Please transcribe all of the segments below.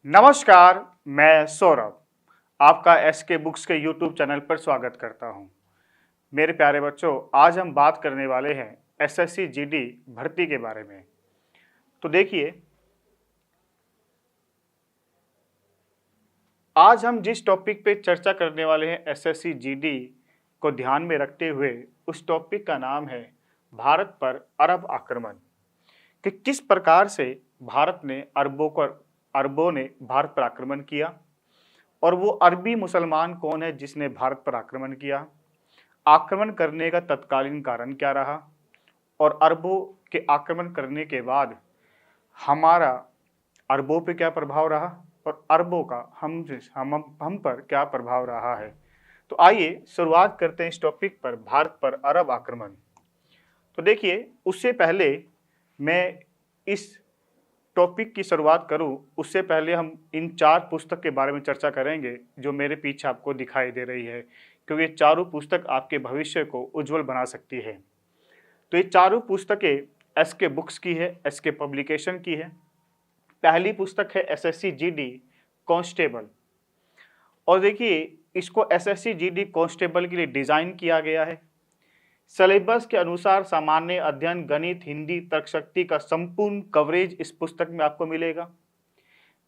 नमस्कार, मैं सौरभ आपका एसके बुक्स के यूट्यूब चैनल पर स्वागत करता हूं। मेरे प्यारे बच्चों, आज हम बात करने वाले हैं एसएससी जीडी भर्ती के बारे में। तो देखिए, आज हम जिस टॉपिक पे चर्चा करने वाले हैं एसएससी जीडी को ध्यान में रखते हुए, उस टॉपिक का नाम है भारत पर अरब आक्रमण। कि किस प्रकार से भारत ने अरबों ने भारत पर आक्रमण किया और वो अरबी मुसलमान कौन है जिसने भारत पर आक्रमण किया, आक्रमण करने का तत्कालीन कारण क्या रहा और अरबों के आक्रमण करने के बाद हमारा अरबों पे क्या प्रभाव रहा और अरबों का हम पर क्या प्रभाव रहा है। तो आइए शुरुआत करते हैं इस टॉपिक पर, भारत पर अरब आक्रमण। तो देखिए, उससे पहले मैं इस टॉपिक की शुरुआत करूं, उससे पहले हम इन चार पुस्तक के बारे में चर्चा करेंगे जो मेरे पीछे आपको दिखाई दे रही है, क्योंकि ये चारों पुस्तक आपके भविष्य को उज्जवल बना सकती है। तो ये चारों पुस्तकें एसके बुक्स की है, एसके पब्लिकेशन की है। पहली पुस्तक है एसएससी जीडी कांस्टेबल, और देखिए इसको एसएससी जीडी कांस्टेबल के लिए डिजाइन किया गया है। सिलेबस के अनुसार सामान्य अध्ययन, गणित, हिंदी, तर्कशक्ति का संपूर्ण कवरेज इस पुस्तक में आपको मिलेगा।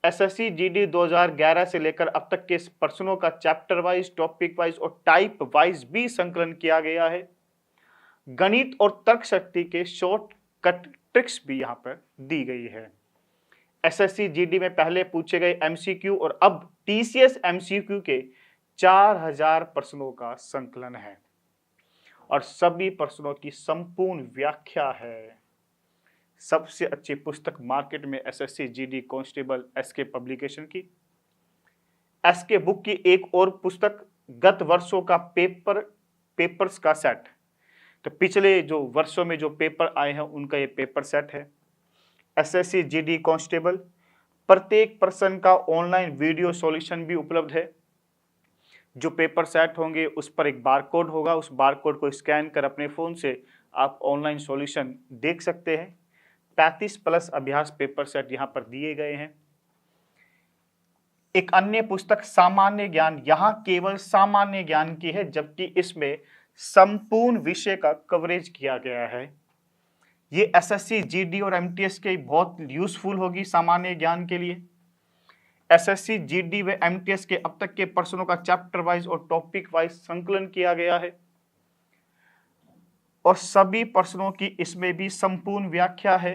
एसएससी जीडी 2011 से लेकर अब तक के प्रश्नों का चैप्टर वाइज, टॉपिक वाइज और टाइप वाइज भी संकलन किया गया है। गणित और तर्कशक्ति के शॉर्ट कट ट्रिक्स भी यहाँ पर दी गई है। एसएससी जीडी में पहले पूछे गए एमसीक्यू और अब टीसीएस एमसीक्यू के 4000 प्रश्नों का संकलन है और सभी प्रश्नों की संपूर्ण व्याख्या है। सबसे अच्छी पुस्तक मार्केट में SSC GD constable SK publication की। एसके बुक की एक और पुस्तक गत वर्षों का पेपर्स का सेट। तो पिछले जो वर्षों में जो पेपर आए हैं उनका ये पेपर सेट है। एसएससी जीडी कांस्टेबल, प्रत्येक प्रश्न का ऑनलाइन वीडियो सॉल्यूशन भी उपलब्ध है। जो पेपर सेट होंगे उस पर एक बारकोड होगा, उस बारकोड को स्कैन कर अपने फ़ोन से आप ऑनलाइन सॉल्यूशन देख सकते हैं। 35+ अभ्यास पेपर सेट यहाँ पर दिए गए हैं। एक अन्य पुस्तक सामान्य ज्ञान, यहाँ केवल सामान्य ज्ञान की है, जबकि इसमें संपूर्ण विषय का कवरेज किया गया है। ये एसएससी जीडी और एमटीएस के बहुत यूजफुल होगी सामान्य ज्ञान के लिए। एसएससी जीडी व एमटीएस के अब तक के प्रश्नों का चैप्टर वाइज और टॉपिक वाइज संकलन किया गया है और सभी प्रश्नों की इसमें भी संपूर्ण व्याख्या है।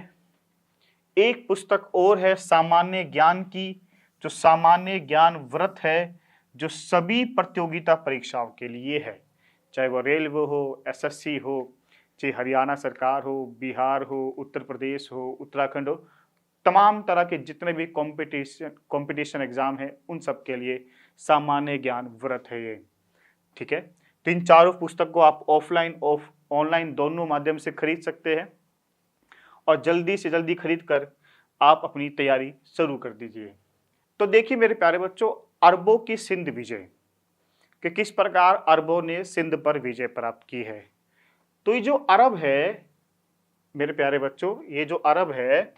एक पुस्तक और है सामान्य ज्ञान की, जो सामान्य ज्ञान व्रत है, जो सभी प्रतियोगिता परीक्षाओं के लिए है, चाहे वो रेलवे हो, एसएससी हो, चाहे हरियाणा सरकार हो, बिहार हो, उत्तर प्रदेश हो, उत्तराखंड हो, तमाम तरह के जितने भी कंपटीशन एग्जाम है उन सब के लिए सामान्य ज्ञान व्रत है ये। ठीक है, तो इन चारों पुस्तक को आप ऑफलाइन ऑनलाइन दोनों माध्यम से खरीद सकते हैं और जल्दी से जल्दी खरीद कर आप अपनी तैयारी शुरू कर दीजिए। तो देखिए मेरे प्यारे बच्चों, अरबों की सिंध विजय, कि किस प्रकार अरबों ने सिंध पर विजय प्राप्त की है। तो ये जो अरब है मेरे प्यारे बच्चों, ये जो अरब है,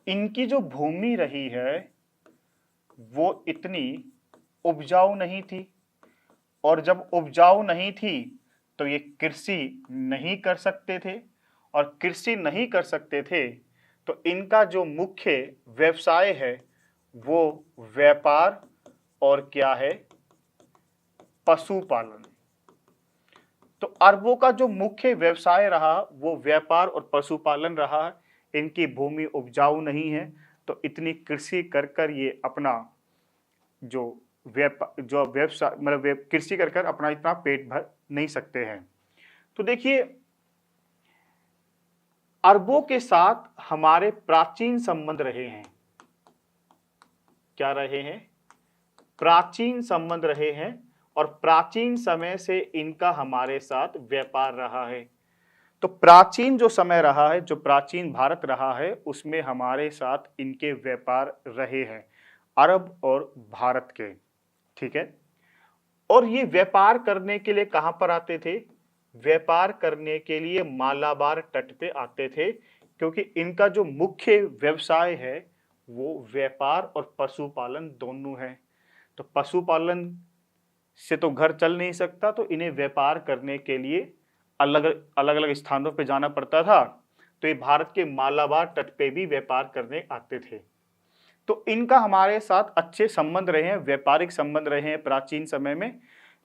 इनकी जो भूमि रही है वो इतनी उपजाऊ नहीं थी, और जब उपजाऊ नहीं थी तो ये कृषि नहीं कर सकते थे, और कृषि नहीं कर सकते थे तो इनका जो मुख्य व्यवसाय है वो व्यापार और क्या है, पशुपालन। तो अरबों का जो मुख्य व्यवसाय रहा वो व्यापार और पशुपालन रहा है। इनकी भूमि उपजाऊ नहीं है तो इतनी कृषि कर कर ये अपना जो व्यवसाय मतलब कृषि कर कर अपना इतना पेट भर नहीं सकते हैं। तो देखिए, अरबों के साथ हमारे प्राचीन संबंध रहे हैं। क्या रहे हैं? प्राचीन संबंध रहे हैं, और प्राचीन समय से इनका हमारे साथ व्यापार रहा है। तो प्राचीन जो समय रहा है, जो प्राचीन भारत रहा है, उसमें हमारे साथ इनके व्यापार रहे हैं, अरब और भारत के। ठीक है, और ये व्यापार करने के लिए कहां पर आते थे? व्यापार करने के लिए मालाबार तट पे आते थे, क्योंकि इनका जो मुख्य व्यवसाय है वो व्यापार और पशुपालन दोनों है। तो पशुपालन से तो घर चल नहीं सकता, तो इन्हें व्यापार करने के लिए अलग अलग अलग स्थानों पे जाना पड़ता था। तो ये भारत के मालाबार तट पे भी व्यापार करने आते थे। तो इनका हमारे साथ अच्छे संबंध रहे हैं, व्यापारिक संबंध रहे हैं प्राचीन समय में।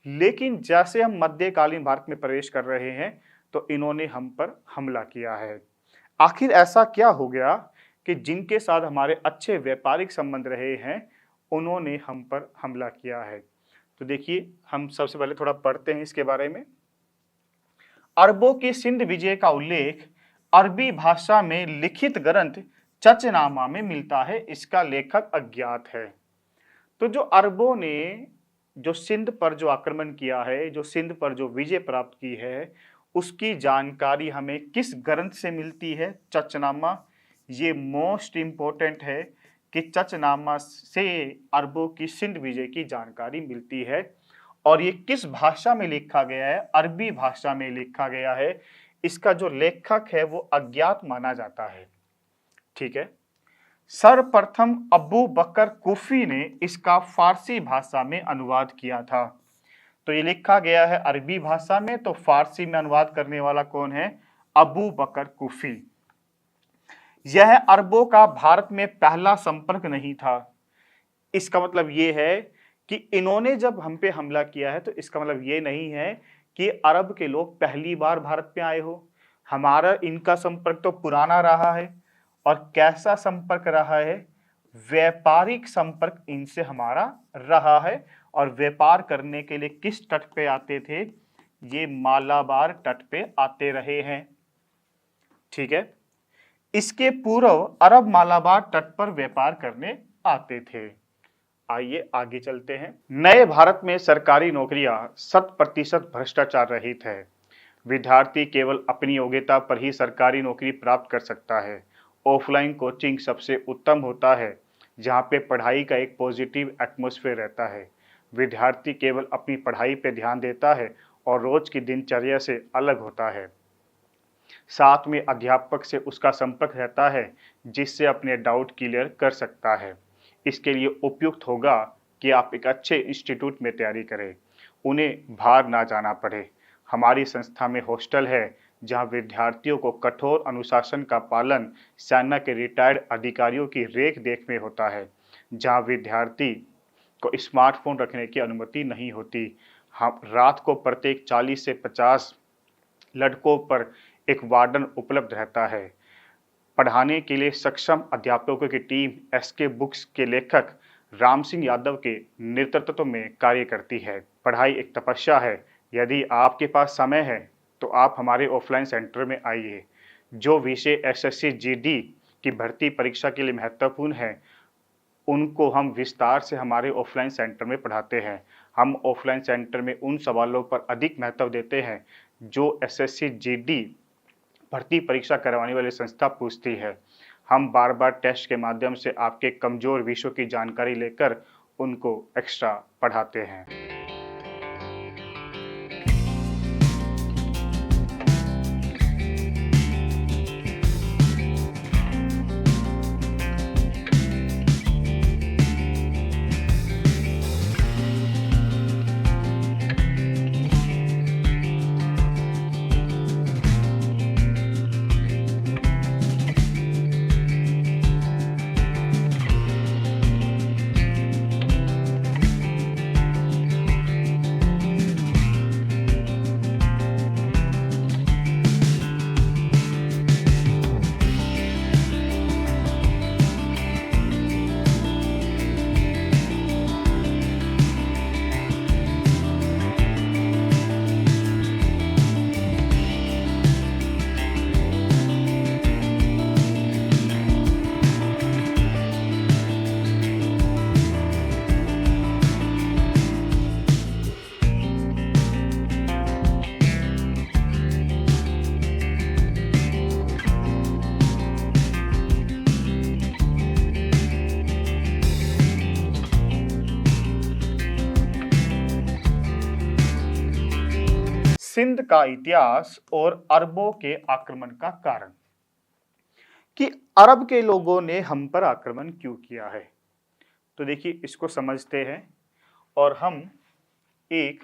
लेकिन जैसे हम मध्यकालीन भारत में प्रवेश कर रहे हैं तो इन्होंने हम पर हमला किया है। आखिर ऐसा क्या हो गया कि जिनके साथ हमारे अच्छे व्यापारिक संबंध रहे हैं उन्होंने हम पर हमला किया है? तो देखिए, हम सबसे पहले थोड़ा पढ़ते हैं इसके बारे में। अरबों की सिंध विजय का उल्लेख अरबी भाषा में लिखित ग्रंथ चचनामा में मिलता है। इसका लेखक अज्ञात है। तो जो अरबों ने जो सिंध पर जो आक्रमण किया है, जो सिंध पर जो विजय प्राप्त की है, उसकी जानकारी हमें किस ग्रंथ से मिलती है? चचनामा। ये मोस्ट इंपॉर्टेंट है कि चचनामा से अरबों की सिंध विजय की जानकारी मिलती है। और ये किस भाषा में लिखा गया है? अरबी भाषा में लिखा गया है। इसका जो लेखक है वो अज्ञात माना जाता है। ठीक है। सर्वप्रथम अबू बकर कुफी ने इसका फारसी भाषा में अनुवाद किया था। तो ये लिखा गया है अरबी भाषा में, तो फारसी में अनुवाद करने वाला कौन है? अबू बकर कुफी। यह अरबों का भारत में पहला संपर्क नहीं था। इसका मतलब ये है कि इन्होंने जब हम पे हमला किया है तो इसका मतलब ये नहीं है कि अरब के लोग पहली बार भारत पे आए हो। हमारा इनका संपर्क तो पुराना रहा है। और कैसा संपर्क रहा है? व्यापारिक संपर्क इनसे हमारा रहा है। और व्यापार करने के लिए किस तट पे आते थे? ये मालाबार तट पे आते रहे हैं। ठीक है। इसके पूर्व अरब मालाबार तट पर व्यापार करने आते थे। आइए आगे चलते हैं। नए भारत में सरकारी नौकरियां 100% भ्रष्टाचार रहित है। विद्यार्थी केवल अपनी योग्यता पर ही सरकारी नौकरी प्राप्त कर सकता है। ऑफलाइन कोचिंग सबसे उत्तम होता है, जहां पे पढ़ाई का एक पॉजिटिव एटमॉस्फेयर रहता है। विद्यार्थी केवल अपनी पढ़ाई पे ध्यान देता है और रोज की दिनचर्या से अलग होता है। साथ में अध्यापक से उसका संपर्क रहता है, जिससे अपने डाउट क्लियर कर सकता है। इसके लिए उपयुक्त होगा कि आप एक अच्छे इंस्टीट्यूट में तैयारी करें, उन्हें बाहर ना जाना पड़े। हमारी संस्था में हॉस्टल है, जहां विद्यार्थियों को कठोर अनुशासन का पालन सेना के रिटायर्ड अधिकारियों की रेख देख में होता है, जहां विद्यार्थी को स्मार्टफोन रखने की अनुमति नहीं होती। हम रात को प्रत्येक 40 से 50 लड़कों पर एक वार्डन उपलब्ध रहता है। पढ़ाने के लिए सक्षम अध्यापकों की टीम एसके बुक्स के लेखक राम सिंह यादव के नेतृत्व में कार्य करती है। पढ़ाई एक तपस्या है। यदि आपके पास समय है तो आप हमारे ऑफलाइन सेंटर में आइए। जो विषय एसएससी जीडी की भर्ती परीक्षा के लिए महत्वपूर्ण है, उनको हम विस्तार से हमारे ऑफलाइन सेंटर में पढ़ाते हैं। हम ऑफलाइन सेंटर में उन सवालों पर अधिक महत्व देते हैं जो एसएससी जीडी भर्ती परीक्षा करवाने वाली संस्था पूछती है। हम बार बार टेस्ट के माध्यम से आपके कमजोर विषयों की जानकारी लेकर उनको एक्स्ट्रा पढ़ाते हैं। सिंध का इतिहास और अरबों के आक्रमण का कारण। कि अरब के लोगों ने हम पर आक्रमण क्यों किया है। तो देखिए इसको समझते हैं और हम एक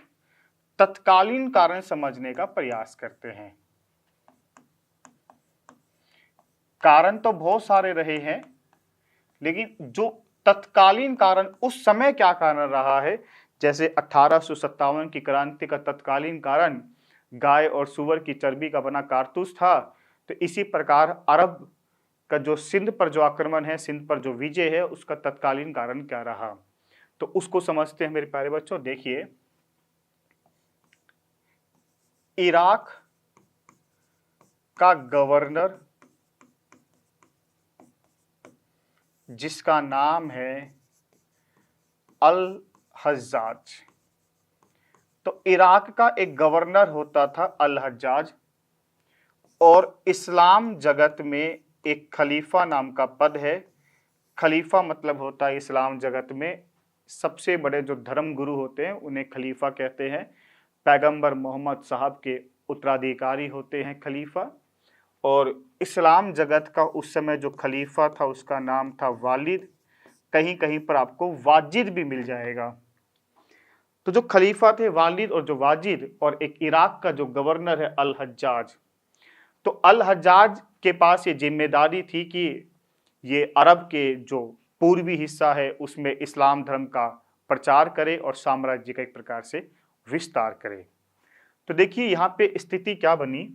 तत्कालीन कारण समझने का प्रयास करते हैं। कारण तो बहुत सारे रहे हैं, लेकिन जो तत्कालीन कारण उस समय क्या कारण रहा है, जैसे 1857 की क्रांति का तत्कालीन कारण गाय और सुअर की चर्बी का बना कारतूस था, तो इसी प्रकार अरब का जो सिंध पर जो आक्रमण है, सिंध पर जो विजय है, उसका तत्कालीन कारण क्या रहा, तो उसको समझते हैं मेरे प्यारे बच्चों। देखिए, इराक का गवर्नर जिसका नाम है अल हज्जाज, तो इराक का एक गवर्नर होता था अल हज्जाज, और इस्लाम जगत में एक खलीफा नाम का पद है। खलीफा मतलब होता है इस्लाम जगत में सबसे बड़े जो धर्म गुरु होते हैं उन्हें खलीफा कहते हैं। पैगंबर मोहम्मद साहब के उत्तराधिकारी होते हैं खलीफा। और इस्लाम जगत का उस समय जो खलीफा था उसका नाम था वालिद, कहीं कहीं पर आपको वाजिद भी मिल जाएगा। तो जो खलीफा थे वालिद और जो वाजिद, और एक इराक का जो गवर्नर है अल हज्जाज, तो अल हज्जाज के पास ये जिम्मेदारी थी कि ये अरब के जो पूर्वी हिस्सा है उसमें इस्लाम धर्म का प्रचार करे और साम्राज्य का एक प्रकार से विस्तार करे। तो देखिए यहाँ पे स्थिति क्या बनी।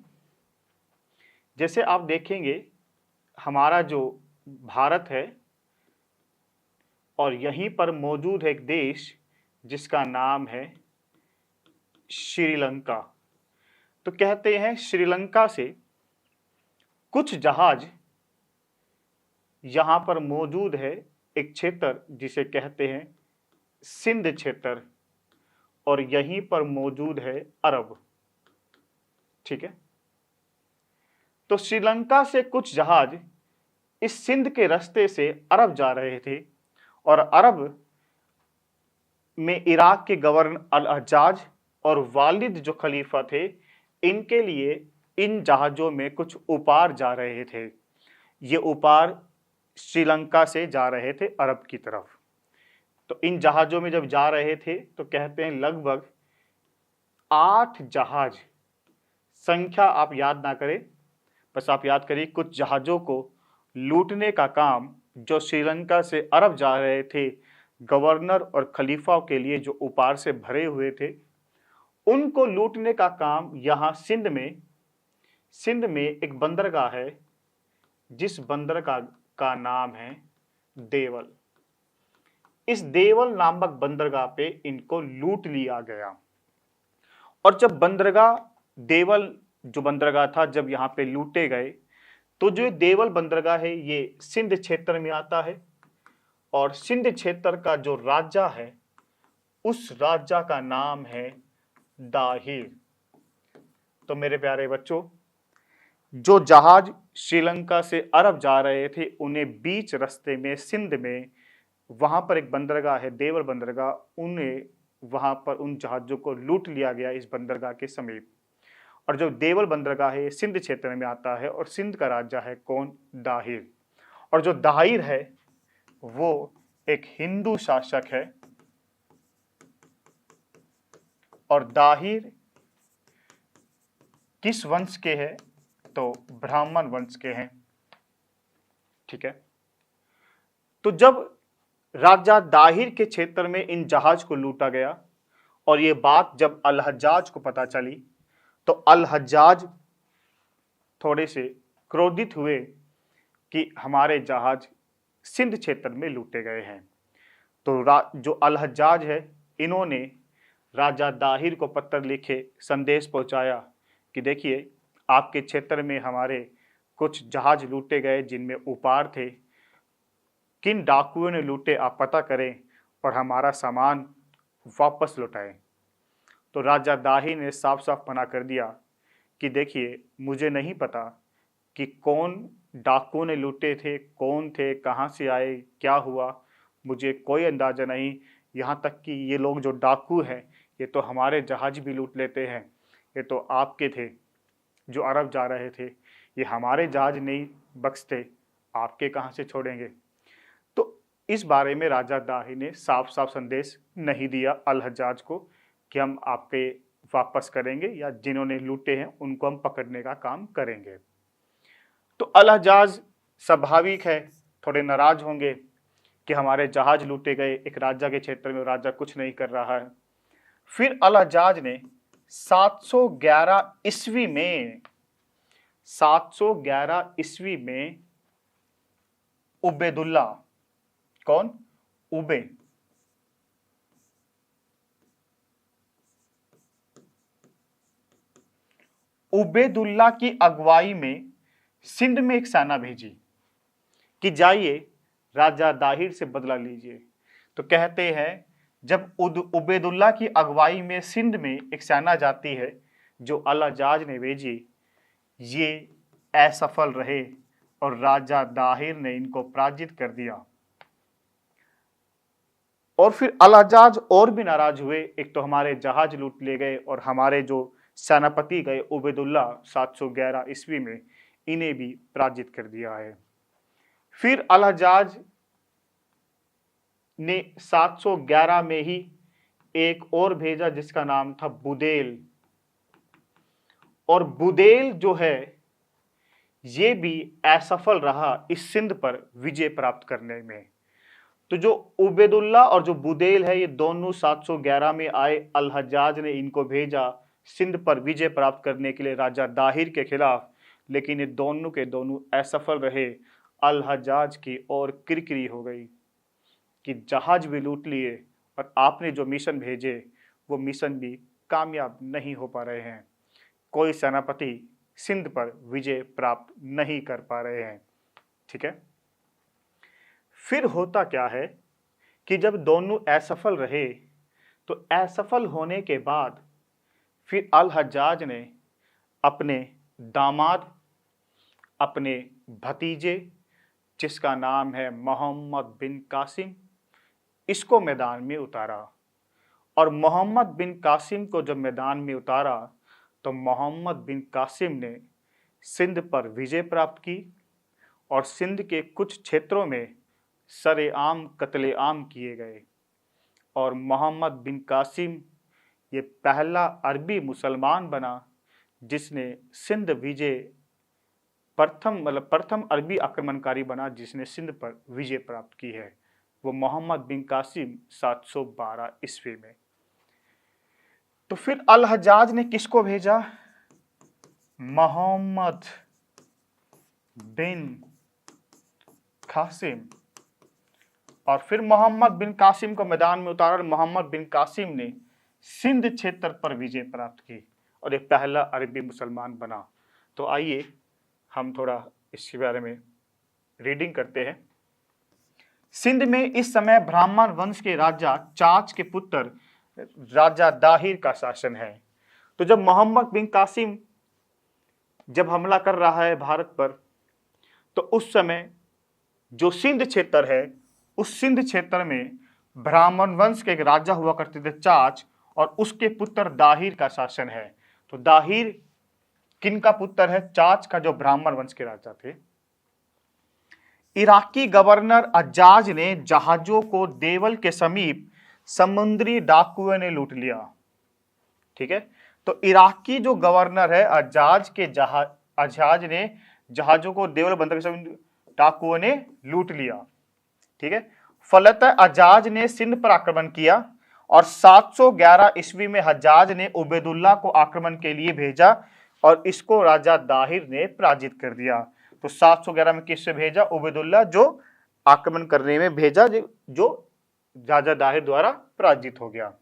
जैसे आप देखेंगे हमारा जो भारत है और यहीं पर मौजूद है एक देश जिसका नाम है श्रीलंका। तो कहते हैं श्रीलंका से कुछ जहाज यहां पर मौजूद है, एक क्षेत्र जिसे कहते हैं सिंध क्षेत्र, और यहीं पर मौजूद है अरब। ठीक है, तो श्रीलंका से कुछ जहाज इस सिंध के रास्ते से अरब जा रहे थे, और अरब में इराक के गवर्नर अल हज्जाज और वालिद जो खलीफा थे, इनके लिए इन जहाजों में कुछ उपहार जा रहे थे। ये उपहार श्रीलंका से जा रहे थे अरब की तरफ। तो इन जहाजों में जब जा रहे थे तो कहते हैं लगभग 8 जहाज, संख्या आप याद ना करें, बस आप याद करिए कुछ जहाजों को लूटने का काम जो श्रीलंका से अरब जा रहे थे गवर्नर और खलीफा के लिए जो उपहार से भरे हुए थे, उनको लूटने का काम यहाँ सिंध में एक बंदरगाह है जिस बंदरगाह का नाम है देवल। इस देवल नामक बंदरगाह पे इनको लूट लिया गया। और जब देवल जो बंदरगाह था जब यहाँ पे लूटे गए, तो जो देवल बंदरगाह है ये सिंध क्षेत्र में आता है, और सिंध क्षेत्र का जो राजा है उस राजा का नाम है दाहिर। तो मेरे प्यारे बच्चों, जो जहाज श्रीलंका से अरब जा रहे थे उन्हें बीच रास्ते में सिंध में वहां पर एक बंदरगाह है देवल बंदरगाह, उन्हें वहां पर उन जहाजों को लूट लिया गया इस बंदरगाह के समीप। और जो देवल बंदरगाह है ये सिंध क्षेत्र में आता है, और सिंध का राजा है कौन? दाहिर। और जो दाहिर है वो एक हिंदू शासक है, और दाहिर किस वंश के हैं? तो ब्राह्मण वंश के हैं। ठीक है, तो जब राजा दाहिर के क्षेत्र में इन जहाज को लूटा गया और ये बात जब अल हज्जाज को पता चली, तो अल हज्जाज थोड़े से क्रोधित हुए कि हमारे जहाज सिंध क्षेत्र में लूटे गए हैं। तो जो अल हज्जाज है इन्होंने राजा दाहिर को पत्र लिखे संदेश पहुंचाया कि देखिए आपके क्षेत्र में हमारे कुछ जहाज लूटे गए जिनमें उपहार थे, किन डाकुओं ने लूटे आप पता करें और हमारा सामान वापस लौटाएं। तो राजा दाहिर ने साफ साफ मना कर दिया कि देखिए मुझे नहीं पता कि कौन डाकुओं ने लूटे थे, कौन थे, कहाँ से आए, क्या हुआ, मुझे कोई अंदाजा नहीं। यहाँ तक कि ये लोग जो डाकू हैं ये तो हमारे जहाज भी लूट लेते हैं, ये तो आपके थे जो अरब जा रहे थे, ये हमारे जहाज नहीं बख्शते, आपके कहाँ से छोड़ेंगे। तो इस बारे में राजा दाहिर ने साफ साफ संदेश नहीं दिया अल हज्जाज को कि हम आप पे वापस करेंगे या जिन्होंने लूटे हैं उनको हम पकड़ने का काम करेंगे। तो अल हज्जाज स्वाभाविक है थोड़े नाराज होंगे कि हमारे जहाज लूटे गए, एक राजा के क्षेत्र में राजा कुछ नहीं कर रहा है। फिर अल हज्जाज ने 711 ईस्वी में उबैदुल्ला, कौन? उबैदुल्ला की अगुवाई में सिंध में एक सेना भेजी कि जाइए राजा दाहिर से बदला लीजिए। तो कहते हैं जब उबैदुल्ला की अगुवाई में सिंध में एक सेना जाती है जो अल हज्जाज ने भेजी, ये असफल रहे और राजा दाहिर ने इनको पराजित कर दिया। और फिर अल हज्जाज और भी नाराज हुए, एक तो हमारे जहाज लूट ले गए और हमारे जो सेनापति गए उबैदुल्ला 711 ईस्वी में, इन्हें भी पराजित कर दिया है। फिर अल हज्जाज ने 711 में ही एक और भेजा जिसका नाम था बुदेल, और बुदेल जो है ये भी असफल रहा इस सिंध पर विजय प्राप्त करने में। तो जो उबैदुल्ला और जो बुदेल है ये दोनों 711 में आए, अल हज्जाज ने इनको भेजा सिंध पर विजय प्राप्त करने के लिए राजा दाहिर के खिलाफ, लेकिन ये दोनों के दोनों असफल रहे। अल हज्जाज की और किरकिरी हो गई कि जहाज भी लूट लिए और आपने जो मिशन भेजे वो मिशन भी कामयाब नहीं हो पा रहे हैं, कोई सेनापति सिंध पर विजय प्राप्त नहीं कर पा रहे हैं। ठीक है, फिर होता क्या है कि जब दोनों असफल रहे तो असफल होने के बाद फिर अल हज्जाज ने अपने दामाद, अपने भतीजे जिसका नाम है मोहम्मद बिन कासिम, इसको मैदान में उतारा। और मोहम्मद बिन कासिम को जब मैदान में उतारा तो मोहम्मद बिन कासिम ने सिंध पर विजय प्राप्त की और सिंध के कुछ क्षेत्रों में सरेआम कत्लेआम किए गए। और मोहम्मद बिन कासिम ये पहला अरबी मुसलमान बना जिसने सिंध विजय, प्रथम अरबी आक्रमणकारी बना जिसने सिंध पर विजय प्राप्त की है, वो मोहम्मद बिन कासिम 712 ईस्वी में। तो फिर अल हज्जाज ने किसको भेजा? मोहम्मद बिन कासिम। और फिर मोहम्मद बिन कासिम को मैदान में उतारा और मोहम्मद बिन कासिम ने सिंध क्षेत्र पर विजय प्राप्त की और एक पहला अरबी मुसलमान बना। तो आइए हम थोड़ा इसके बारे में रीडिंग करते हैं। सिंध में इस समय ब्राह्मण वंश के राजा चाच के पुत्र राजा दाहिर का शासन है। तो जब मोहम्मद बिन कासिम जब हमला कर रहा है भारत पर, तो उस समय जो सिंध क्षेत्र है उस सिंध क्षेत्र में ब्राह्मण वंश के एक राजा हुआ करते थे चाच, और उसके पुत्र दाहिर का शासन है। तो दाहिर किन का पुत्र है? चाच का, जो ब्राह्मण वंश के राजा थे। इराकी गवर्नर अज्जाज ने जहाजों को देवल के समीप समुद्री डाकुओं ने लूट लिया। ठीक है, तो इराकी जो गवर्नर है अज्जाज ने जहाजों को देवल बंदर के समीप डाकुओं ने लूट लिया। ठीक है, फलतः अज्जाज ने सिंध पर आक्रमण किया और 711 ईस्वी में हज्जाज ने उबैदुल्ला को आक्रमण के लिए भेजा और इसको राजा दाहिर ने पराजित कर दिया। तो 711 में किससे भेजा? उबैदुल्ला, जो आक्रमण करने में भेजा, जो राजा दाहिर द्वारा पराजित हो गया।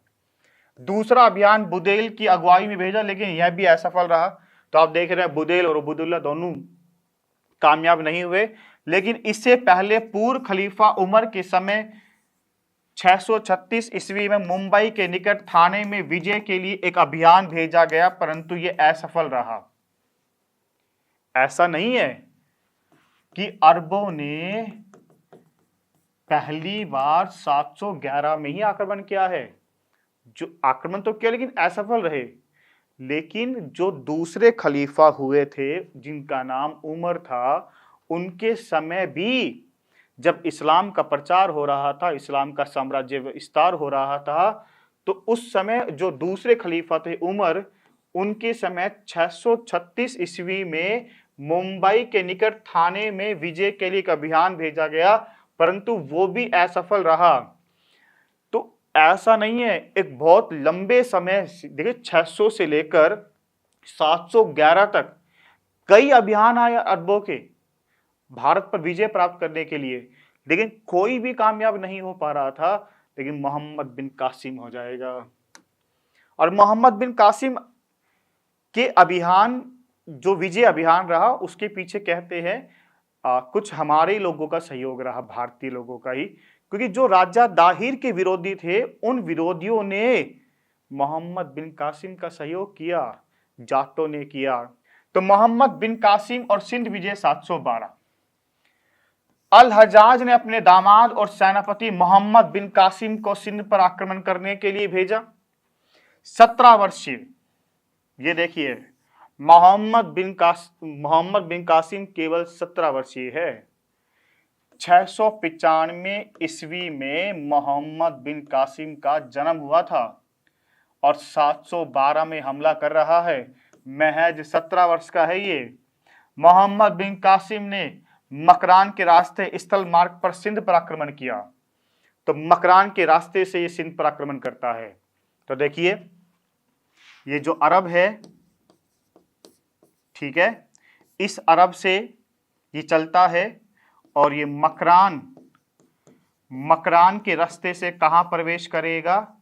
दूसरा अभियान बुदेल की अगुवाई में भेजा, लेकिन यह भी असफल रहा। तो आप देख रहे हैं बुदेल और उबैदुल्ला दोनों कामयाब नहीं हुए। लेकिन इससे पहले पूर्व खलीफा उमर के समय 636 ईस्वी में मुंबई के निकट थाने में विजय के लिए एक अभियान भेजा गया, परंतु यह असफल रहा। ऐसा नहीं है कि अरबों ने पहली बार 711 में ही आक्रमण किया है, जो आक्रमण तो किया लेकिन असफल रहे। लेकिन जो दूसरे खलीफा हुए थे जिनका नाम उमर था, उनके समय भी जब इस्लाम का प्रचार हो रहा था, इस्लाम का साम्राज्य विस्तार हो रहा था, तो उस समय जो दूसरे खलीफा थे उमर, उनके समय 636 ईस्वी में मुंबई के निकट थाने में विजय के लिए एक अभियान भेजा गया, परंतु वो भी असफल रहा। तो ऐसा नहीं है, एक बहुत लंबे समय देखिए 600 से लेकर 711 तक कई अभियान आए अरबों के भारत पर विजय प्राप्त करने के लिए, लेकिन कोई भी कामयाब नहीं हो पा रहा था। लेकिन मोहम्मद बिन कासिम हो जाएगा, और मोहम्मद बिन कासिम के अभियान, जो विजय अभियान रहा, उसके पीछे कहते हैं कुछ हमारे लोगों का सहयोग रहा, भारतीय लोगों का ही, क्योंकि जो राजा दाहिर के विरोधी थे उन विरोधियों ने मोहम्मद बिन कासिम का सहयोग किया, जाटों ने किया। तो मोहम्मद बिन कासिम और सिंध विजय 712। अल हजाज ने अपने दामाद और सेनापति मोहम्मद बिन कासिम को सिंध पर आक्रमण करने के लिए भेजा। 17 वर्षीय, ये देखिए मोहम्मद बिन कासिम केवल 17 वर्षीय है। 695 ईस्वी में मोहम्मद बिन कासिम का जन्म हुआ था और 712 में हमला कर रहा है। महज 17 वर्ष का है ये। मोहम्मद बिन कासिम ने मकरान के रास्ते स्थल मार्ग पर सिंध पर आक्रमण किया। तो मकरान के रास्ते से ये सिंध पर आक्रमण करता है। तो देखिए ये जो अरब है, ठीक है, इस अरब से ये चलता है और ये मकरान के रास्ते से कहां प्रवेश करेगा?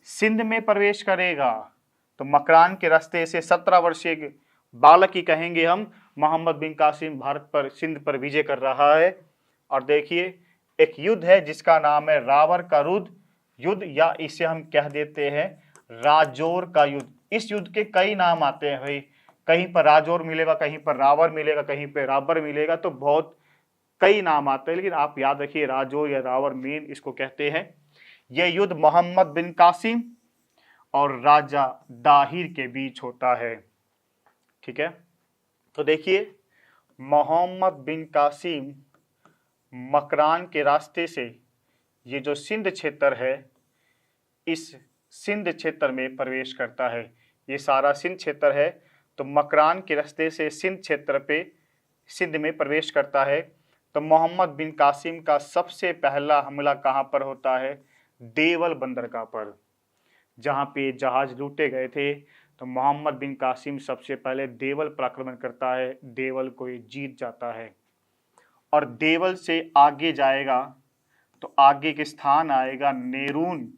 सिंध में प्रवेश करेगा। तो मकरान के रास्ते से 17 वर्षीय बालक ही कहेंगे हम, मोहम्मद बिन कासिम भारत पर, सिंध पर विजय कर रहा है। और देखिए एक युद्ध है जिसका नाम है रावर का युद्ध, या इसे हम कह देते हैं राजौर का युद्ध। इस युद्ध के कई नाम आते हैं भाई, कहीं पर राजौर मिलेगा, कहीं पर रावर मिलेगा, कहीं पर राबर मिलेगा, तो बहुत कई नाम आते हैं, लेकिन आप याद रखिए राजौर या रावर मेन इसको कहते हैं। यह युद्ध मोहम्मद बिन कासिम और राजा दाहिर के बीच होता है, ठीक है। तो देखिए मोहम्मद बिन कासिम मकरान के रास्ते से ये जो सिंध क्षेत्र है, इस सिंध क्षेत्र में प्रवेश करता है। ये सारा सिंध क्षेत्र है। तो मकरान के रास्ते से सिंध क्षेत्र पे, सिंध में प्रवेश करता है। तो मोहम्मद बिन कासिम का सबसे पहला हमला कहाँ पर होता है? देवल बंदरगाह पर, जहाँ पे जहाज लूटे गए थे। तो मोहम्मद बिन कासिम सबसे पहले देवल पर आक्रमण करता है, देवल को ये जीत जाता है। और देवल से आगे जाएगा तो आगे के स्थान आएगा नेरून,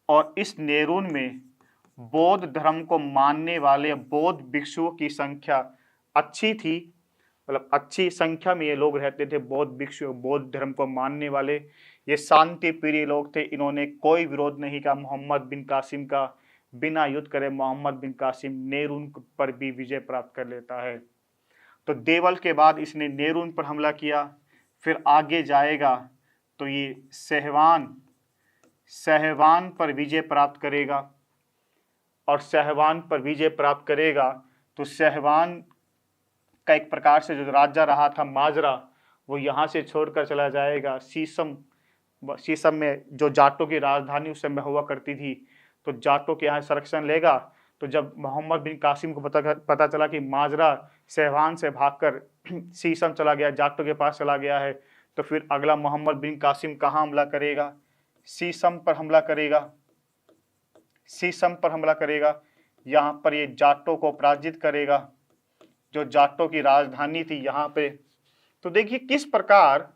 और इस नेरून में बौद्ध धर्म को मानने वाले बौद्ध भिक्षुओं की संख्या अच्छी थी, मतलब अच्छी संख्या में ये लोग रहते थे। बौद्ध भिक्षु, बौद्ध धर्म को मानने वाले, ये शांति प्रिय लोग थे। इन्होंने कोई विरोध नहीं किया मोहम्मद बिन कासिम का। बिना युद्ध करे मोहम्मद बिन कासिम नेरून पर भी विजय प्राप्त कर लेता है। तो देवल के बाद इसने नेरून पर हमला किया, फिर आगे जाएगा तो ये सहवान पर विजय प्राप्त करेगा। और सहवान पर विजय प्राप्त करेगा तो सहवान का एक प्रकार से जो राजा रहा था माजरा, वो यहाँ से छोड़कर चला जाएगा शीशम में, जो जाटों की राजधानी उस समय हुआ करती थी। तो जाटों के यहाँ संरक्षण लेगा। तो जब मोहम्मद बिन कासिम को पता चला कि माजरा सहवान से भागकर शीशम चला गया, जाटों के पास चला गया है, तो फिर अगला मोहम्मद बिन कासिम कहाँ हमला करेगा? शीशम पर हमला करेगा। शीशम पर हमला करेगा, यहाँ पर ये जाटों को पराजित करेगा, जो जाटों की राजधानी थी यहाँ पे। तो देखिए किस प्रकार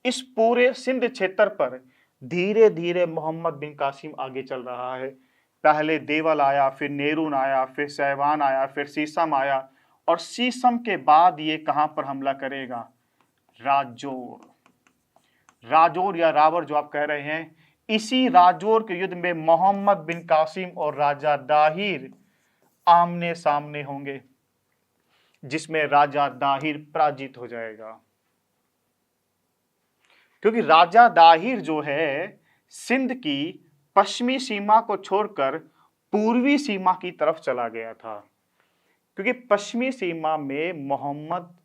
इस पूरे सिंध क्षेत्र पर धीरे धीरे मोहम्मद बिन कासिम आगे चल रहा है। पहले देवल आया, फिर नेरून आया, फिर सहवान आया, फिर शीशम आया, और शीशम के बाद ये कहां पर हमला करेगा? राजौर या रावर जो आप कह रहे हैं, इसी राजौर के युद्ध में मोहम्मद बिन कासिम और राजा दाहिर आमने सामने होंगे, जिसमें राजा दाहिर पराजित हो जाएगा। क्योंकि राजा दाहिर जो है सिंध की पश्चिमी सीमा को छोड़कर पूर्वी सीमा की तरफ चला गया था, क्योंकि पश्चिमी सीमा में मोहम्मद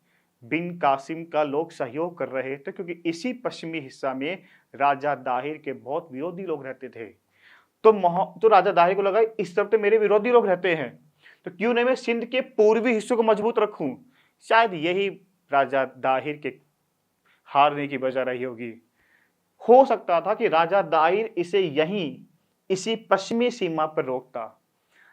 बिन कासिम का लोग सहयोग कर रहे थे, क्योंकि इसी पश्चिमी हिस्सा में राजा दाहिर के बहुत विरोधी लोग रहते थे। तो राजा दाहिर को लगा इस तरफ तो मेरे विरोधी लोग रहते हैं, तो क्यों नहीं मैं सिंध के पूर्वी हिस्सों को मजबूत रखूं। शायद यही राजा दाहिर के हारने की वजह रही होगी। हो सकता था कि राजा दाहिर इसे यहीं इसी पश्चिमी सीमा पर रोकता,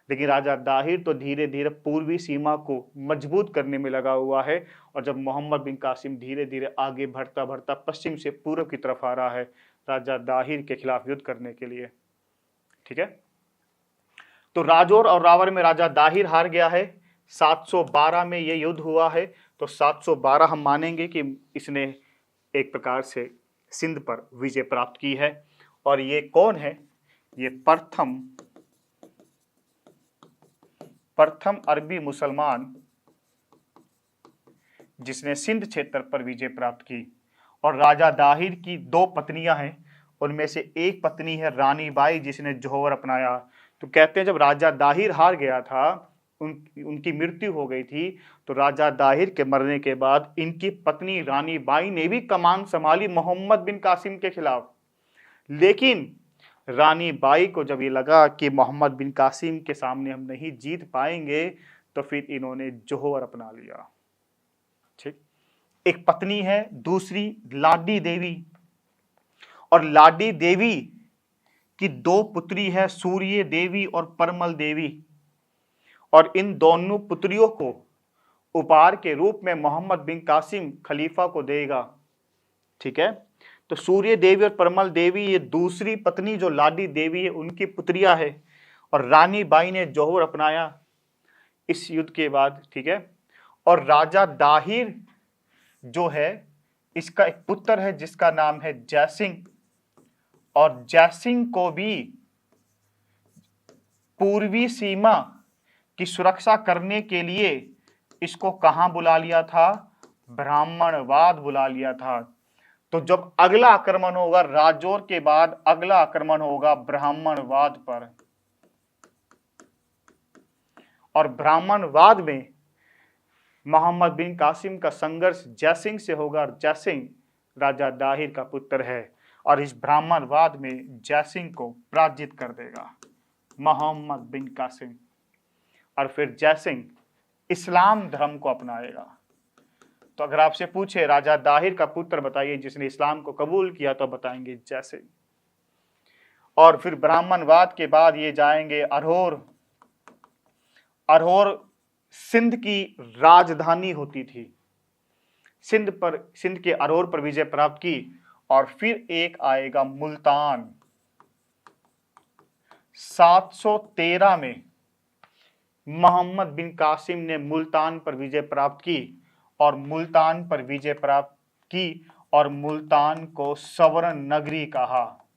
लेकिन राजा दाहिर तो धीरे धीरे पूर्वी सीमा को मजबूत करने में लगा हुआ है। और जब मोहम्मद बिन कासिम धीरे धीरे आगे बढ़ता बढ़ता पश्चिम से पूर्व की तरफ आ रहा है राजा दाहिर के खिलाफ युद्ध करने के लिए, ठीक है। तो राजौर और रावर में राजा दाहिर हार गया है। 712 में यह युद्ध हुआ है, तो 712 हम मानेंगे कि इसने एक प्रकार से सिंध पर विजय प्राप्त की है। और ये कौन है? ये प्रथम अरबी मुसलमान जिसने सिंध क्षेत्र पर विजय प्राप्त की। और राजा दाहिर की 2 पत्नियां हैं, उनमें से एक पत्नी है रानी बाई जिसने जौहर अपनाया। तो कहते हैं जब राजा दाहिर हार गया था, उनकी मृत्यु हो गई थी, तो राजा दाहिर के मरने के बाद इनकी पत्नी रानी बाई ने भी कमान संभाली मोहम्मद बिन कासिम के खिलाफ। लेकिन रानी बाई को जब ये लगा कि मोहम्मद बिन कासिम के सामने हम नहीं जीत पाएंगे, तो फिर इन्होंने जौहर अपना लिया। ठीक, एक पत्नी है, दूसरी लाडी देवी। और लाडी देवी की 2 पुत्री है, सूर्य देवी और परमल देवी। और इन दोनों पुत्रियों को उपहार के रूप में मोहम्मद बिन कासिम खलीफा को देगा। ठीक है, तो सूर्य देवी और परमल देवी ये दूसरी पत्नी जो लाडी देवी है उनकी पुत्रियां है। और रानी बाई ने जौहर अपनाया इस युद्ध के बाद। ठीक है, और राजा दाहिर जो है इसका एक पुत्र है जिसका नाम है जयसिंह। और जयसिंह को भी पूर्वी सीमा की सुरक्षा करने के लिए इसको कहां बुला लिया था? ब्राह्मणवाद बुला लिया था। तो जब अगला आक्रमण होगा राजौर के बाद, अगला आक्रमण होगा ब्राह्मणवाद पर। और ब्राह्मणवाद में मोहम्मद बिन कासिम का संघर्ष जयसिंह से होगा। और जयसिंह राजा दाहिर का पुत्र है, और इस ब्राह्मणवाद में जयसिंह को पराजित कर देगा मोहम्मद बिन कासिम। और फिर जयसिंह इस्लाम धर्म को अपनाएगा। तो अगर आपसे पूछे राजा दाहिर का पुत्र बताइए जिसने इस्लाम को कबूल किया, तो बताएंगे जयसिंह। और फिर ब्राह्मणवाद के बाद ये जाएंगे अरहोर। अरहोर सिंध की राजधानी होती थी। सिंध के अरहोर पर विजय प्राप्त की। और फिर एक आएगा मुल्तान। 713 में मोहम्मद बिन कासिम ने मुल्तान पर विजय प्राप्त की। और मुल्तान पर विजय प्राप्त की और मुल्तान को स्वर्ण नगरी कहा।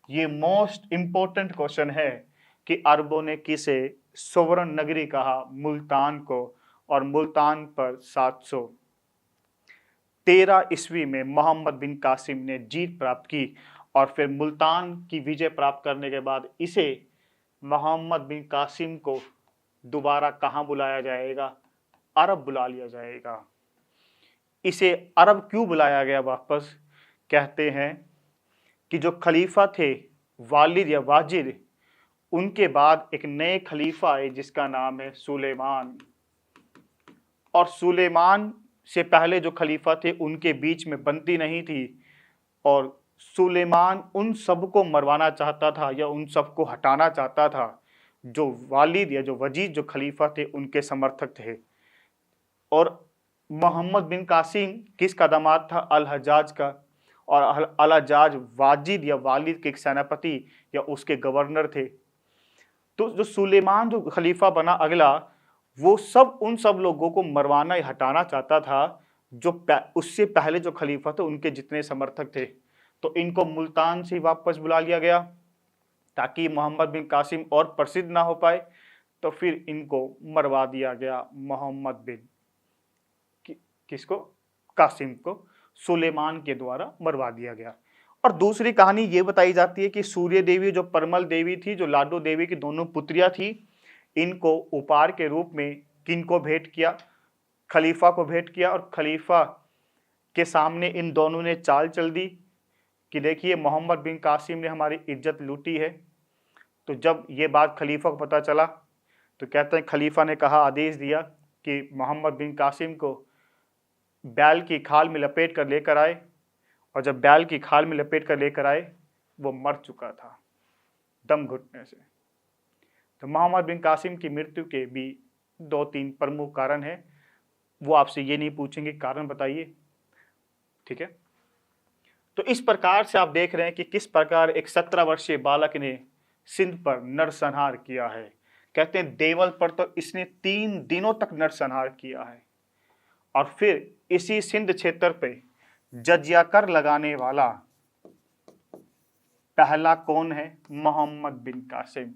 ये मोस्ट इंपोर्टेंट क्वेश्चन है कि अरबों ने किसे स्वर्ण नगरी कहा? मुल्तान को। और मुल्तान पर 713 ईस्वी में मोहम्मद बिन कासिम ने जीत प्राप्त की। और फिर मुल्तान की विजय प्राप्त करने के बाद इसे मोहम्मद बिन कासिम को दोबारा कहां बुलाया जाएगा? अरब बुला लिया जाएगा। इसे अरब क्यों बुलाया गया वापस? कहते हैं कि जो खलीफा थे वालिद या वाजिद, उनके बाद एक नए खलीफा आए जिसका नाम है सुलेमान। और सुलेमान से पहले जो खलीफा थे उनके बीच में बनती नहीं थी। और सुलेमान उन सबको मरवाना चाहता था या उन सबको हटाना चाहता था जो वालिद या जो वजीद जो खलीफा थे उनके समर्थक थे। और मोहम्मद बिन कासिम किसका दामाद था? अल हज्जाज का। और अल हज्जाज वाजिद या वालिद के एक सेनापति या उसके गवर्नर थे। तो जो सुलेमान जो खलीफा बना अगला, वो उन सब लोगों को मरवाना या हटाना चाहता था जो उससे पहले जो खलीफा थे उनके जितने समर्थक थे। तो इनको मुल्तान से वापस बुला लिया गया ताकि मोहम्मद बिन कासिम और प्रसिद्ध ना हो पाए। तो फिर इनको मरवा दिया गया मोहम्मद बिन किसको? कासिम को सुलेमान के द्वारा मरवा दिया गया। और दूसरी कहानी ये बताई जाती है कि सूर्य देवी जो परमल देवी थी, जो लाडो देवी की दोनों पुत्रियां थी, इनको उपहार के रूप में किनको भेंट किया? खलीफा को भेंट किया और खलीफा के सामने इन दोनों ने चाल चल दी कि देखिए मोहम्मद बिन कासिम ने हमारी इज्जत लूटी है। तो जब ये बात खलीफा को पता चला तो कहते हैं खलीफा ने कहा, आदेश दिया कि मोहम्मद बिन कासिम को बैल की खाल में लपेट कर लेकर आए। और जब बैल की खाल में लपेट कर लेकर आए वो मर चुका था दम घुटने से। तो मोहम्मद बिन कासिम की मृत्यु के भी 2-3 प्रमुख कारण हैं, वो आपसे ये नहीं पूछेंगे कारण बताइए, ठीक है। तो इस प्रकार से आप देख रहे हैं कि किस प्रकार एक 17 वर्षीय बालक ने सिंध पर नरसंहार किया है। कहते हैं देवल पर तो इसने 3 दिनों तक नरसंहार किया है। और फिर इसी सिंध क्षेत्र पे जजिया कर लगाने वाला पहला कौन है? मोहम्मद बिन कासिम।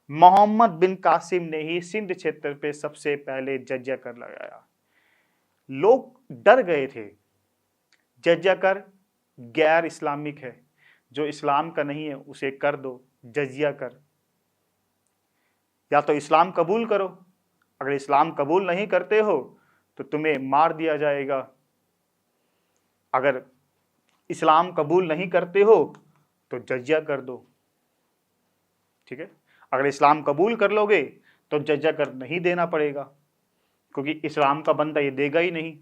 मोहम्मद बिन कासिम ने ही सिंध क्षेत्र पे सबसे पहले जजिया कर लगाया। लोग डर गए थे, जजिया कर गैर इस्लामिक है, जो इस्लाम का नहीं है उसे कर दो जजिया कर, या तो इस्लाम कबूल करो, अगर इस्लाम कबूल नहीं करते हो तो तुम्हें मार दिया जाएगा, अगर इस्लाम कबूल नहीं करते हो तो जजिया कर दो, ठीक है। अगर इस्लाम कबूल कर लोगे तो जजिया कर नहीं देना पड़ेगा, क्योंकि इस्लाम का बंदा ये देगा ही नहीं,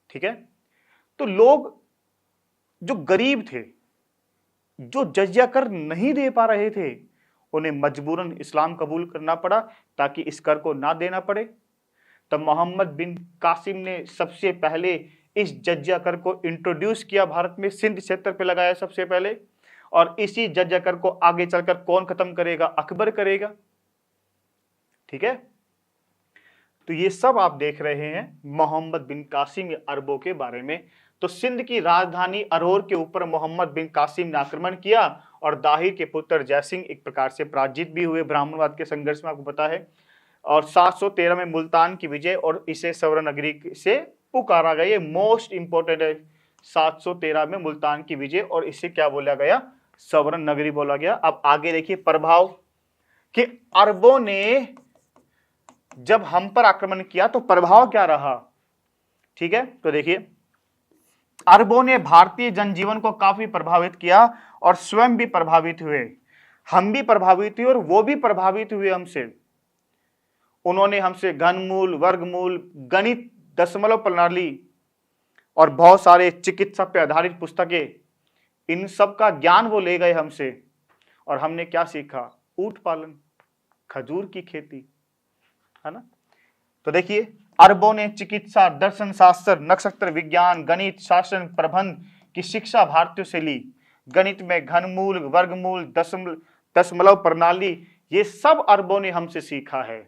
ठीक है। तो लोग जो गरीब थे, जो जजिया कर नहीं दे पा रहे थे, उन्हें मजबूरन इस्लाम कबूल करना पड़ा ताकि इस कर को ना देना पड़े। तब मोहम्मद बिन कासिम ने सबसे पहले इस जजिया कर को इंट्रोड्यूस किया भारत में, सिंध क्षेत्र पे लगाया सबसे पहले। और इसी जजिया कर को आगे चलकर कौन खत्म करेगा? अकबर करेगा, ठीक है। तो ये सब आप देख रहे हैं मोहम्मद बिन कासिम अरबों के बारे में। तो सिंध की राजधानी अरौर के ऊपर मोहम्मद बिन कासिम ने आक्रमण किया और दाहिर के पुत्र जयसिंह एक प्रकार से पराजित भी हुए ब्राह्मणवाद के संघर्ष में, आपको पता है। और 713 में मुल्तान की विजय और इसे स्वर्ण नगरी से पुकारा गया, ये मोस्ट इंपोर्टेंट है। 713 में मुल्तान की विजय और इसे क्या बोला गया? स्वर्ण नगरी बोला गया। अब आगे देखिए प्रभाव कि अरबों ने जब हम पर आक्रमण किया तो प्रभाव क्या रहा, ठीक है। तो देखिए अरबों ने भारतीय जनजीवन को काफी प्रभावित किया और स्वयं भी प्रभावित हुए, हम भी प्रभावित हुए और वो भी प्रभावित हुए हमसे। उन्होंने हमसे घनमूल, वर्गमूल, गणित, दशमलव प्रणाली और बहुत सारे चिकित्सा पे आधारित पुस्तकें, इन सब का ज्ञान वो ले गए हमसे। और हमने क्या सीखा? ऊंट पालन, खजूर की खेती, है ना। तो देखिए अरबों ने चिकित्सा, दर्शन शास्त्र, नक्षत्र विज्ञान, गणित, शासन, प्रबंध की शिक्षा भारतीयों से ली। गणित में घनमूल, वर्गमूल, दशमलव प्रणाली, ये सब अरबों ने हमसे सीखा है,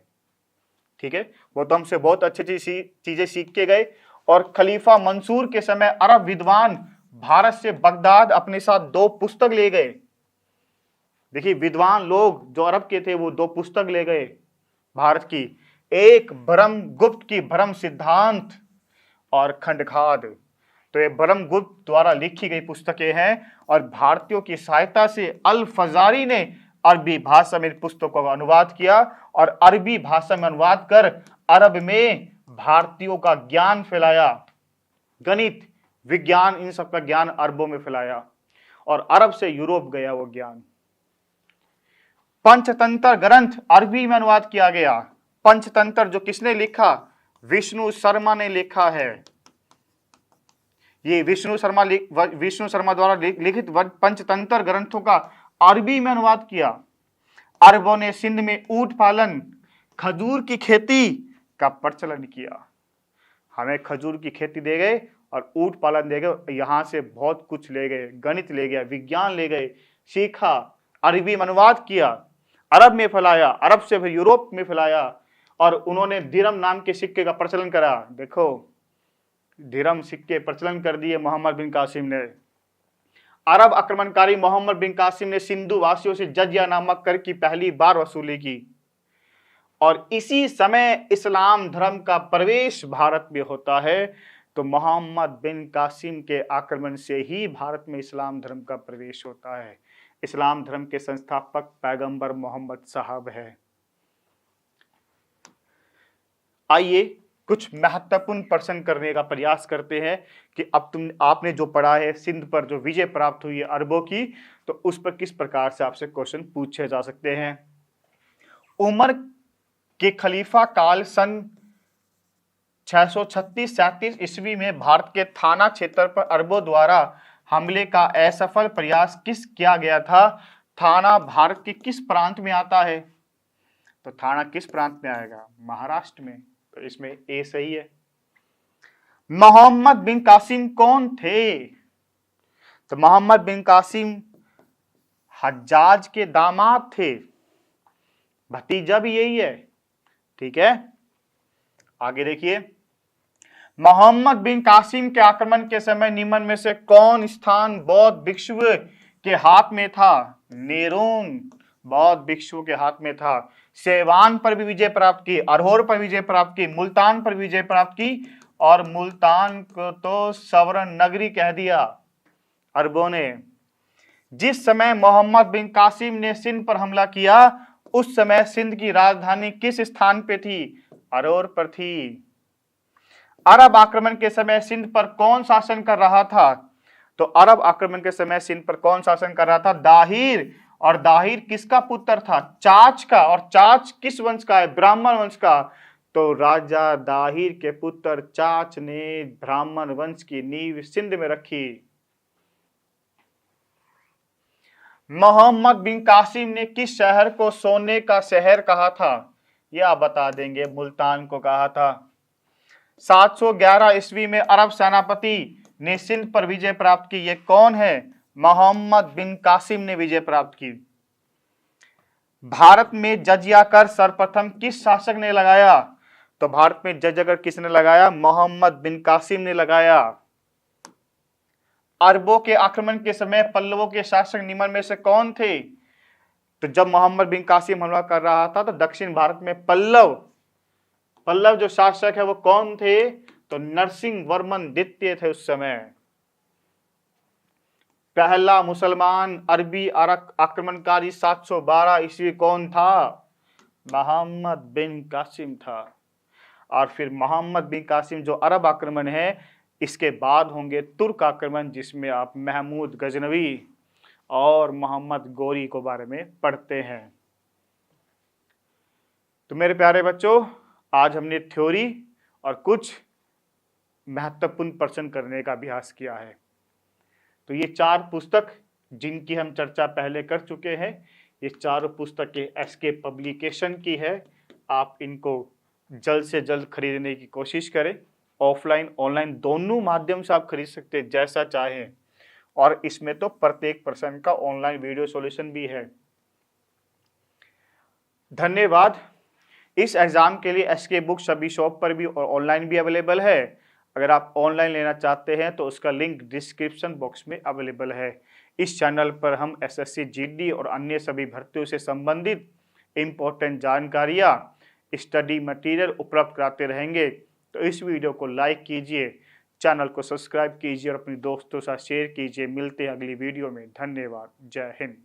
ठीक है। वो तो हमसे बहुत अच्छी चीजें सीख के गए। और खलीफा मंसूर के समय अरब विद्वान भारत से बगदाद अपने साथ 2 पुस्तक ले गए। देखिए विद्वान लोग जो अरब के थे वो 2 पुस्तक ले गए भारत की, एक ब्रह्मगुप्त की भ्रम सिद्धांत और खंडखाद। तो ये ब्रह्मगुप्त द्वारा लिखी गई पुस्तकें हैं और भारतीयों की सहायता से अल फजारी ने अरबी भाषा में पुस्तकों का अनुवाद किया और अरबी भाषा में अनुवाद कर अरब में भारतीयों का ज्ञान फैलाया। गणित, विज्ञान, इन सब का ज्ञान अरबों में फैलाया और अरब से यूरोप गया वो ज्ञान। पंचतंत्र ग्रंथ अरबी में अनुवाद किया गया। पंचतंत्र जो किसने लिखा? विष्णु शर्मा ने लिखा है। ये विष्णु शर्मा द्वारा लिखित पंचतंत्र ग्रंथों का अरबी में अनुवाद किया। अरबों ने सिंध में ऊंट पालन, खजूर की खेती का प्रचलन किया। हमें खजूर की खेती दे गए और ऊंट पालन दे गए, यहां से बहुत कुछ ले गए, गणित ले गया, विज्ञान ले गए, सीखा, अरबी में अनुवाद किया, अरब में फैलाया, अरब से फिर यूरोप में फैलाया। और उन्होंने दिरहम नाम के सिक्के का प्रचलन करा। देखो दिरहम सिक्के प्रचलन कर दिए मोहम्मद बिन कासिम ने। अरब आक्रमणकारी मोहम्मद बिन कासिम ने सिंधु वासियों से जजिया नामक कर की पहली बार वसूली की और इसी समय इस्लाम धर्म का प्रवेश भारत में होता है। तो मोहम्मद बिन कासिम के आक्रमण से ही भारत में इस्लाम धर्म का प्रवेश होता है। इस्लाम धर्म के संस्थापक पैगंबर मोहम्मद साहब है। आइए कुछ महत्वपूर्ण प्रश्न करने का प्रयास करते हैं कि अब आपने जो पढ़ा है सिंध पर जो विजय प्राप्त हुई है अरबों की, तो उस पर किस प्रकार से आपसे क्वेश्चन पूछे जा सकते हैं। उमर के खलीफा काल सन 636-37 ईस्वी में भारत के थाना क्षेत्र पर अरबों द्वारा हमले का असफल प्रयास किया गया था। थाना भारत के किस प्रांत में आता है? तो थाना किस प्रांत में आएगा? महाराष्ट्र में। तो इसमें ए सही है। मोहम्मद बिन कासिम कौन थे? तो मोहम्मद बिन कासिम हज्जाज के दामाद थे, भतीजा भी यही है। ठीक है, आगे देखिए। मोहम्मद बिन कासिम के आक्रमण के समय निम्न में से कौन स्थान बौद्ध भिक्षु के हाथ में था? नेरून बौद्ध भिक्षु के हाथ में था। सेवान पर भी विजय प्राप्त की, अरहोर पर विजय प्राप्त की, मुल्तान पर विजय प्राप्त की, और मुल्तान को तो सवर्ण नगरी कह दिया अरबों ने। जिस समय मोहम्मद बिन कासिम ने सिंध पर हमला किया उस समय सिंध की राजधानी किस स्थान पे थी? अरहोर पर थी। अरब आक्रमण के समय सिंध पर कौन शासन कर रहा था? तो अरब आक्रमण के समय सिंध पर कौन शासन कर रहा था? दाहिर। और दाहिर किसका पुत्र था? चाच का। और चाच किस वंश का है? ब्राह्मण वंश का। तो राजा दाहिर के पुत्र चाच ने ब्राह्मण वंश की नींव सिंध में रखी। मोहम्मद बिन कासिम ने किस शहर को सोने का शहर कहा था? यह बता देंगे, मुल्तान को कहा था। 711 ईस्वी में अरब सेनापति ने सिंध पर विजय प्राप्त की, ये कौन है? मोहम्मद बिन कासिम ने विजय प्राप्त की। भारत में जजिया कर सर्वप्रथम किस शासक ने लगाया? तो भारत में जजिया कर किसने लगाया? मोहम्मद बिन कासिम ने लगाया। अरबों के आक्रमण के समय पल्लवों के शासक निम्न में से कौन थे? तो जब मोहम्मद बिन कासिम हमला कर रहा था तो दक्षिण भारत में पल्लव जो शासक है वो कौन थे? तो नरसिंह वर्मन द्वितीय थे उस समय। पहला मुसलमान अरबी आक्रमणकारी 712 ईस्वी कौन था? मोहम्मद बिन कासिम था। और फिर मोहम्मद बिन कासिम जो अरब आक्रमण है, इसके बाद होंगे तुर्क आक्रमण, जिसमें आप महमूद गजनवी और मोहम्मद गोरी को बारे में पढ़ते हैं। तो मेरे प्यारे बच्चों, आज हमने थ्योरी और कुछ महत्वपूर्ण प्रश्न करने का अभ्यास किया है। तो ये 4 पुस्तक जिनकी हम चर्चा पहले कर चुके हैं, ये चारों पुस्तकें एसके पब्लिकेशन की है। आप इनको जल्द से जल्द खरीदने की कोशिश करें। ऑफलाइन ऑनलाइन दोनों माध्यम से आप खरीद सकते हैं, जैसा चाहें। और इसमें तो प्रत्येक प्रश्न का ऑनलाइन वीडियो सॉल्यूशन भी है। धन्यवाद। इस एग्जाम के लिए एसके बुक सभी शॉप पर भी और ऑनलाइन भी अवेलेबल है। अगर आप ऑनलाइन लेना चाहते हैं तो उसका लिंक डिस्क्रिप्शन बॉक्स में अवेलेबल है। इस चैनल पर हम एसएससी जीडी और अन्य सभी भर्तियों से संबंधित इम्पोर्टेंट जानकारियाँ, स्टडी मटेरियल उपलब्ध कराते रहेंगे। तो इस वीडियो को लाइक कीजिए, चैनल को सब्सक्राइब कीजिए और अपने दोस्तों के साथ शेयर कीजिए। मिलते हैं अगली वीडियो में। धन्यवाद। जय हिंद।